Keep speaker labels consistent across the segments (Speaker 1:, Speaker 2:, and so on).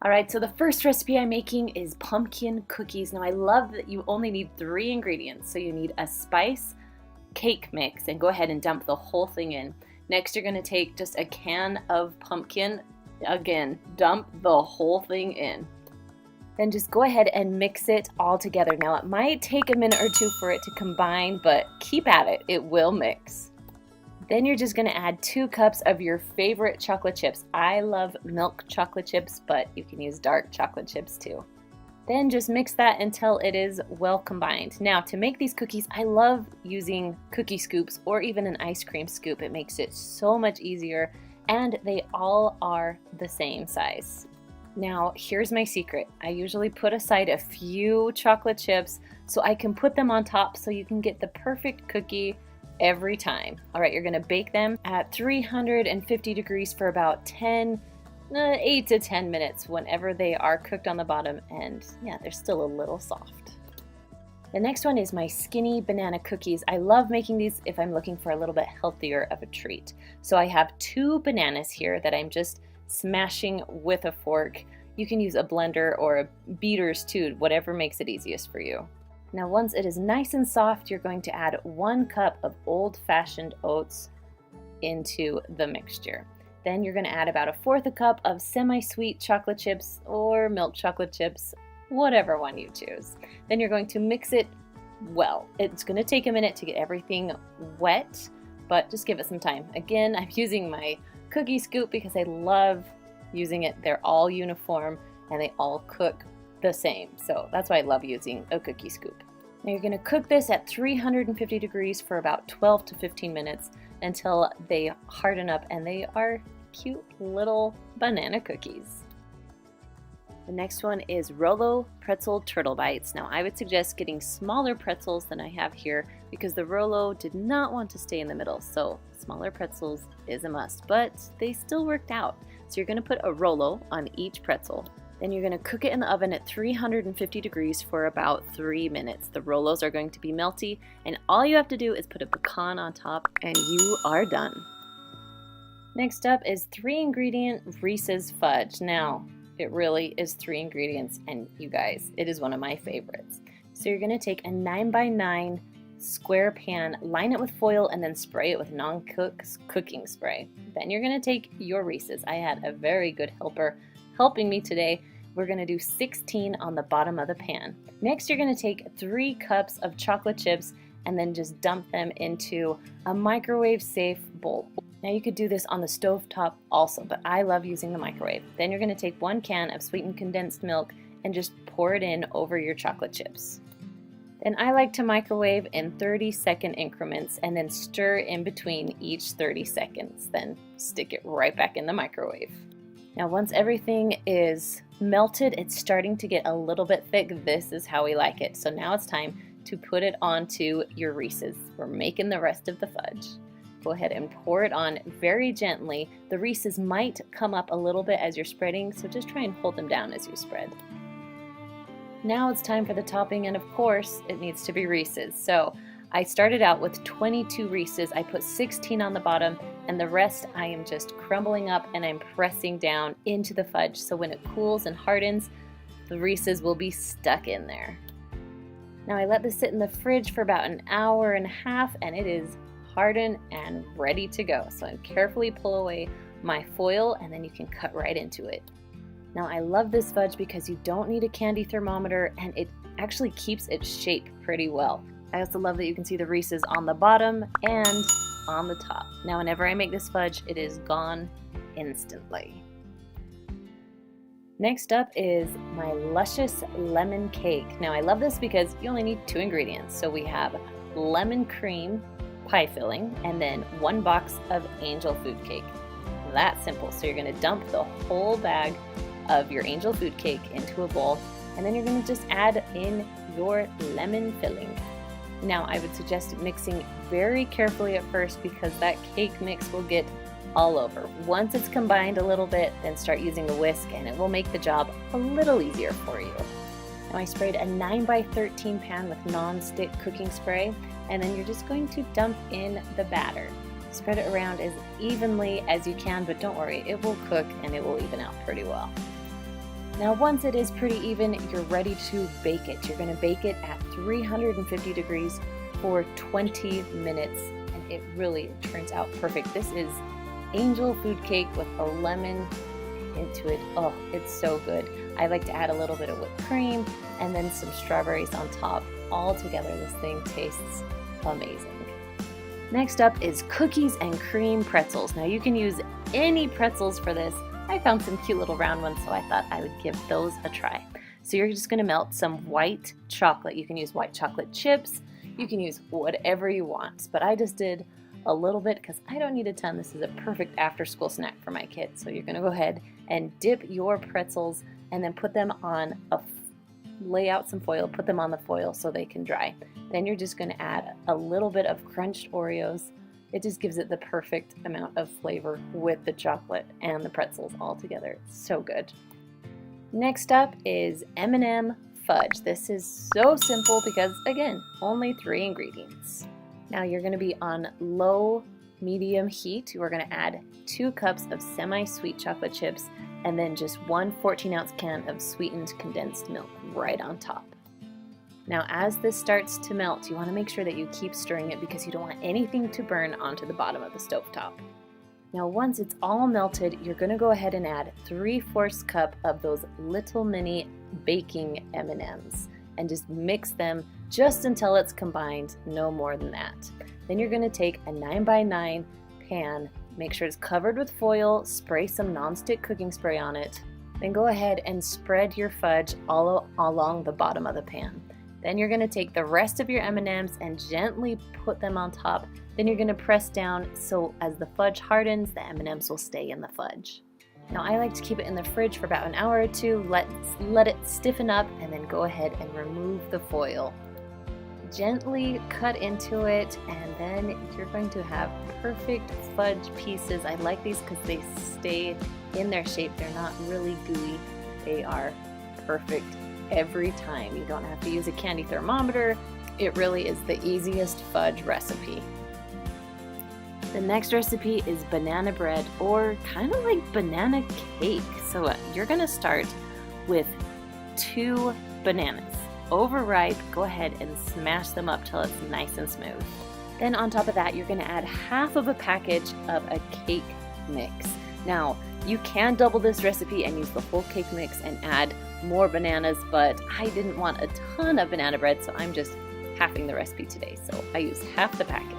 Speaker 1: All right, so the first recipe I'm making is pumpkin cookies. Now I love that you only need 3 ingredients. So you need a spice cake mix, and go ahead and dump the whole thing in. Next, you're gonna take just a can of pumpkin. Again, dump the whole thing in. Then just go ahead and mix it all together. Now it might take a minute or two for it to combine, but keep at it, it will mix. Then you're just gonna add 2 cups of your favorite chocolate chips. I love milk chocolate chips, but you can use dark chocolate chips too. Then just mix that until it is well combined. Now to make these cookies, I love using cookie scoops or even an ice cream scoop. It makes it so much easier, and they all are the same size. Now here's my secret. I usually put aside a few chocolate chips so I can put them on top so you can get the perfect cookie every time. All right, you're gonna bake them at 350 degrees for about 8 to 10 minutes whenever they are cooked on the bottom, and yeah, they're still a little soft. The next one is my skinny banana cookies. I love making these if I'm looking for a little bit healthier of a treat. So I have 2 bananas here that I'm just smashing with a fork. You can use a blender or a beaters too, whatever makes it easiest for you. Now once it is nice and soft, you're going to add 1 cup of old-fashioned oats into the mixture. Then you're going to add about 1/4 cup of semi-sweet chocolate chips or milk chocolate chips, whatever one you choose. Then you're going to mix it well. It's going to take a minute to get everything wet, but just give it some time. Again, I'm using my cookie scoop because I love using it. They're all uniform and they all cook the same. So that's why I love using a cookie scoop. Now you're going to cook this at 350 degrees for about 12 to 15 minutes until they harden up and they are cute little banana cookies. The next one is Rolo pretzel turtle bites. Now I would suggest getting smaller pretzels than I have here because the Rolo did not want to stay in the middle, so smaller pretzels is a must, but they still worked out. So you're going to put a Rolo on each pretzel. Then you're going to cook it in the oven at 350 degrees for about 3 minutes. The Rolos are going to be melty, and all you have to do is put a pecan on top and you are done. Next up is 3-ingredient Reese's fudge. Now, it really is 3 ingredients, and you guys, it is one of my favorites. So you're going to take a 9x9 square pan, line it with foil, and then spray it with cooking spray. Then you're going to take your Reese's. I had a very good helper helping me today. We're going to do 16 on the bottom of the pan. Next, you're going to take 3 cups of chocolate chips and then just dump them into a microwave-safe bowl. Now you could do this on the stove top also, but I love using the microwave. Then you're going to take 1 can of sweetened condensed milk and just pour it in over your chocolate chips. Then I like to microwave in 30-second increments and then stir in between each 30 seconds. Then stick it right back in the microwave. Now once everything is melted, it's starting to get a little bit thick. This is how we like it. So now it's time to put it onto your Reese's. We're making the rest of the fudge. Go ahead and pour it on very gently. The Reese's might come up a little bit as you're spreading, so just try and hold them down as you spread. Now it's time for the topping, and of course it needs to be Reese's. So I started out with 22 Reese's. I put 16 on the bottom, and the rest I am just crumbling up and I'm pressing down into the fudge. So when it cools and hardens, the Reese's will be stuck in there. Now I let this sit in the fridge for about 1.5 hours, and it is hardened and ready to go. So I carefully pull away my foil, and then you can cut right into it. Now I love this fudge because you don't need a candy thermometer, and it actually keeps its shape pretty well. I also love that you can see the Reese's on the bottom and on the top. Now whenever I make this fudge, it is gone instantly. Next up is my luscious lemon cake. Now I love this because you only need 2 ingredients. So we have lemon cream pie filling and then 1 box of angel food cake. That simple. So you're going to dump the whole bag of your angel food cake into a bowl, and then you're going to just add in your lemon filling. Now I would suggest mixing very carefully at first because that cake mix will get all over. Once it's combined a little bit, then start using the whisk and it will make the job a little easier for you. Now I sprayed a 9x13 pan with non-stick cooking spray, and then you're just going to dump in the batter. Spread it around as evenly as you can, but don't worry, it will cook and it will even out pretty well. Now once it is pretty even, you're ready to bake it. You're going to bake it at 350 degrees for 20 minutes, and it really turns out perfect. This is angel food cake with a lemon into it. Oh, it's so good. I like to add a little bit of whipped cream and then some strawberries on top. All together, this thing tastes amazing. Next up is cookies and cream pretzels. Now you can use any pretzels for this. I found some cute little round ones, so I thought I would give those a try. So you're just gonna melt some white chocolate. You can use white chocolate chips. You can use whatever you want, but I just did a little bit because I don't need a ton. This is a perfect after school snack for my kids. So you're gonna go ahead and dip your pretzels and then put them on lay out some foil, put them on the foil so they can dry. Then you're just gonna add a little bit of crunched Oreos. It just gives it the perfect amount of flavor with the chocolate and the pretzels all together. It's so good. Next up is M&M fudge. This is so simple because, again, only 3 ingredients. Now you're gonna be on low medium heat. We're gonna add 2 cups of semi-sweet chocolate chips and then just 1 14-ounce can of sweetened condensed milk right on top. Now as this starts to melt, you want to make sure that you keep stirring it because you don't want anything to burn onto the bottom of the stovetop. Now once it's all melted, you're going to go ahead and add 3/4 cup of those little mini baking M&Ms and just mix them just until it's combined, no more than that. Then you're going to take a 9x9 pan, make sure it's covered with foil, spray some nonstick cooking spray on it, then go ahead and spread your fudge all along the bottom of the pan. Then you're going to take the rest of your M&Ms and gently put them on top. Then you're going to press down so as the fudge hardens, the M&Ms will stay in the fudge. Now I like to keep it in the fridge for about an hour or two, let it stiffen up, and then go ahead and remove the foil. Gently cut into it, and then you're going to have perfect fudge pieces. I like these because they stay in their shape. They're not really gooey. They are perfect every time. You don't have to use a candy thermometer. It really is the easiest fudge recipe. The next recipe is banana bread, or kind of like banana cake. So you're gonna start with 2 bananas. Overripe, go ahead and smash them up till it's nice and smooth. Then on top of that, you're gonna add half of a package of a cake mix. Now, you can double this recipe and use the whole cake mix and add more bananas, but I didn't want a ton of banana bread, so I'm just halving the recipe today. So I use half the package.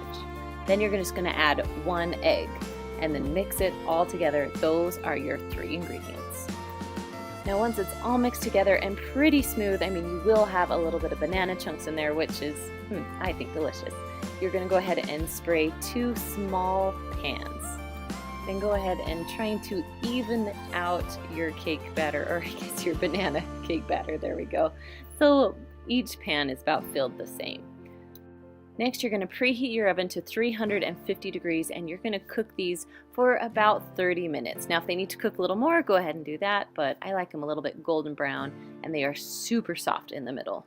Speaker 1: Then you're just gonna add 1 egg and then mix it all together. Those are your 3 ingredients. Now once it's all mixed together and pretty smooth, I mean, you will have a little bit of banana chunks in there, which is, I think, delicious. You're gonna go ahead and spray 2 small pans. Then go ahead and trying to even out your cake batter, or I guess your banana cake batter, there we go. So each pan is about filled the same. Next, you're gonna preheat your oven to 350 degrees and you're gonna cook these for about 30 minutes. Now, if they need to cook a little more, go ahead and do that, but I like them a little bit golden brown and they are super soft in the middle.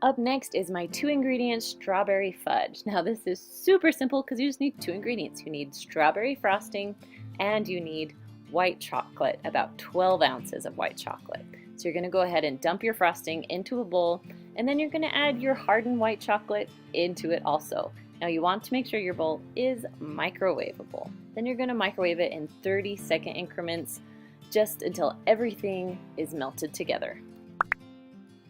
Speaker 1: Up next is my 2 ingredient strawberry fudge. Now this is super simple because you just need 2 ingredients. You need strawberry frosting and you need white chocolate, about 12 ounces of white chocolate. So you're gonna go ahead and dump your frosting into a bowl, and then you're gonna add your hardened white chocolate into it also. Now you want to make sure your bowl is microwavable. Then you're gonna microwave it in 30-second increments just until everything is melted together.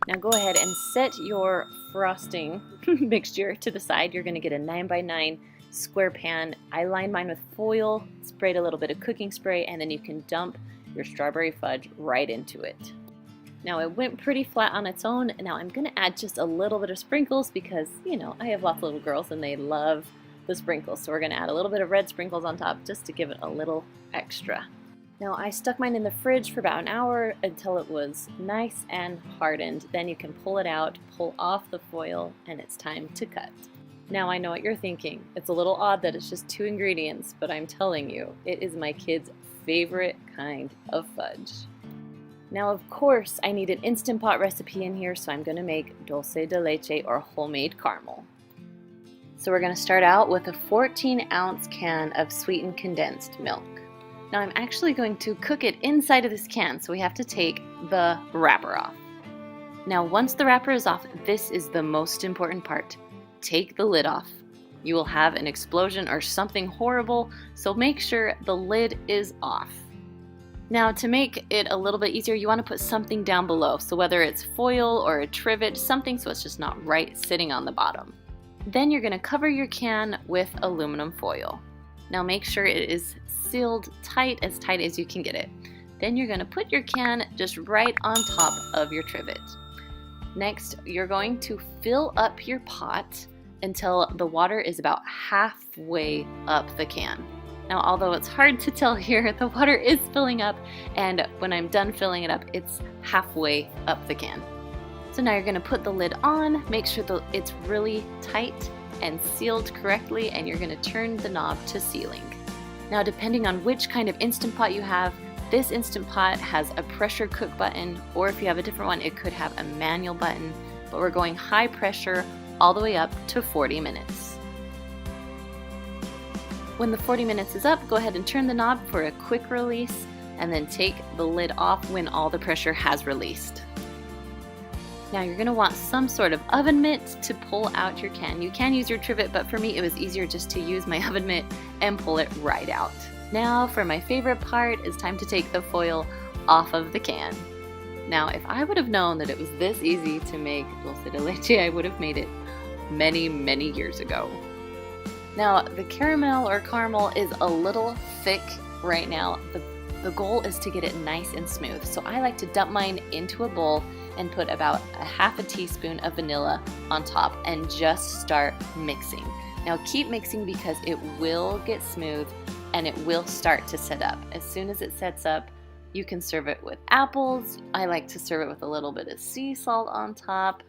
Speaker 1: Now go ahead and set your frosting mixture to the side. You're gonna get a 9x9 square pan. I lined mine with foil, sprayed a little bit of cooking spray, and then you can dump your strawberry fudge right into it. Now it went pretty flat on its own. Now I'm gonna add just a little bit of sprinkles because, you know, I have lots of little girls and they love the sprinkles. So we're gonna add a little bit of red sprinkles on top just to give it a little extra. Now I stuck mine in the fridge for about an hour until it was nice and hardened. Then you can pull it out, pull off the foil, and it's time to cut. Now I know what you're thinking. It's a little odd that it's just 2 ingredients, but I'm telling you, it is my kids' favorite kind of fudge. Now of course I need an Instant Pot recipe in here, so I'm gonna make dulce de leche or homemade caramel. So we're gonna start out with a 14-ounce can of sweetened condensed milk. Now I'm actually going to cook it inside of this can, so we have to take the wrapper off. Now once the wrapper is off, this is the most important part. Take the lid off. You will have an explosion or something horrible, so make sure the lid is off. Now to make it a little bit easier, you want to put something down below, so whether it's foil or a trivet, something so it's just not right sitting on the bottom. Then you're going to cover your can with aluminum foil. Now make sure it is sealed tight as you can get it. Then you're going to put your can just right on top of your trivet. Next, you're going to fill up your pot until the water is about halfway up the can. Now, although it's hard to tell here, the water is filling up, and when I'm done filling it up, it's halfway up the can. So now you're going to put the lid on, make sure that it's really tight and sealed correctly, and you're going to turn the knob to sealing. Now, depending on which kind of Instant Pot you have, this Instant Pot has a pressure cook button, or if you have a different one, it could have a manual button, but we're going high pressure all the way up to 40 minutes. When the 40 minutes is up, go ahead and turn the knob for a quick release, and then take the lid off when all the pressure has released. Now you're going to want some sort of oven mitt to pull out your can. You can use your trivet, but for me it was easier just to use my oven mitt and pull it right out. Now for my favorite part, it's time to take the foil off of the can. Now if I would have known that it was this easy to make dulce de leche, I would have made it many, many years ago. Now the caramel is a little thick right now. The goal is to get it nice and smooth. So I like to dump mine into a bowl and put about a half a teaspoon of vanilla on top and just start mixing. Now keep mixing because it will get smooth and it will start to set up. As soon as it sets up, you can serve it with apples. I like to serve it with a little bit of sea salt on top.